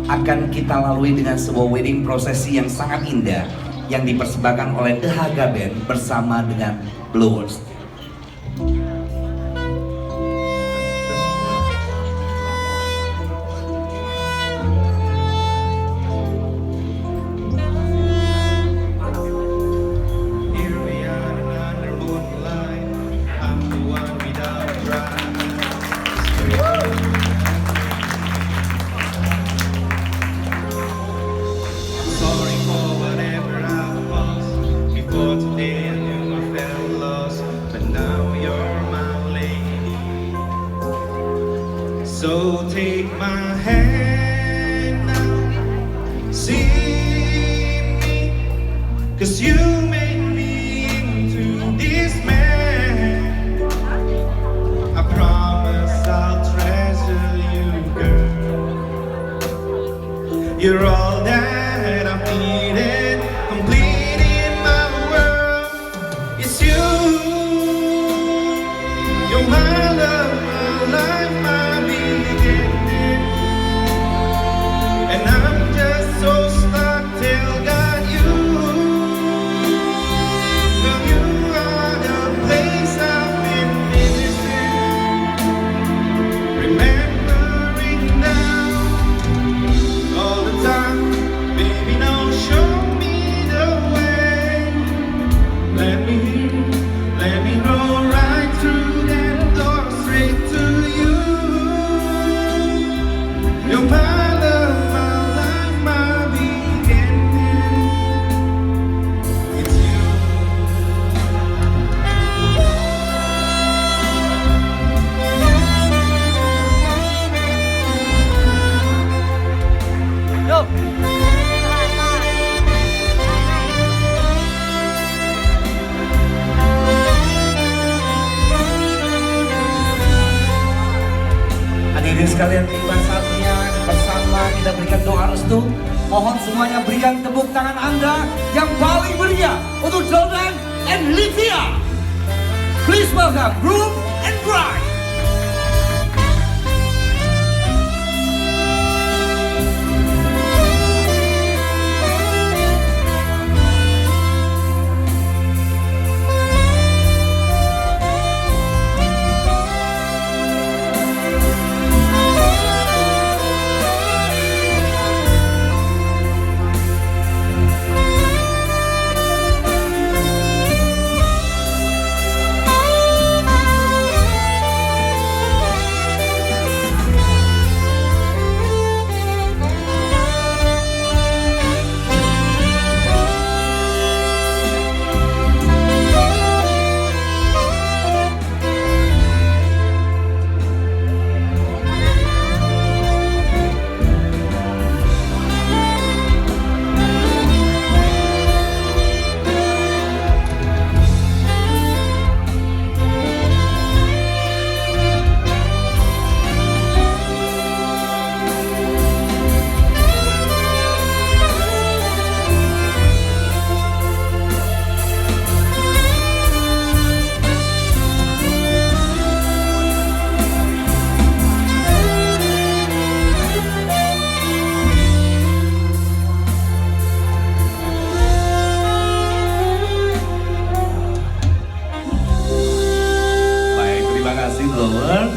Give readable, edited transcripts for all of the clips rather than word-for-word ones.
akan kita lalui dengan sebuah wedding prosesi yang sangat indah yang dipersembahkan oleh The Haga Band bersama dengan Blowers. So take my hand now, see me, 'cause you made me into this man. I promise I'll treasure you, girl. You're all that I've needed, complete in my world. It's you, you're my love, my life, my beginning. And I'm just so stuck till got you. Girl, you are the place I've been missing. Remembering now all the time, baby, now show me the way. Let me go right through that door straight to you. You're my love, my life, my beginning. It's you. Yo. Hadirin sekalian, tiba saatnya bersama kita berikan doa restu. Mohon semuanya berikan tepuk tangan Anda yang paling meriah untuk Jordan and Livia. Please welcome groom and bride.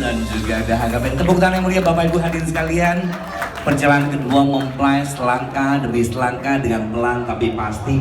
Dan juga ada Haga Band. Tepuk tangan yang mulia Bapak Ibu hadirin sekalian. Perjalanan kedua mempelai selangkah demi selangkah dengan pelan tapi pasti.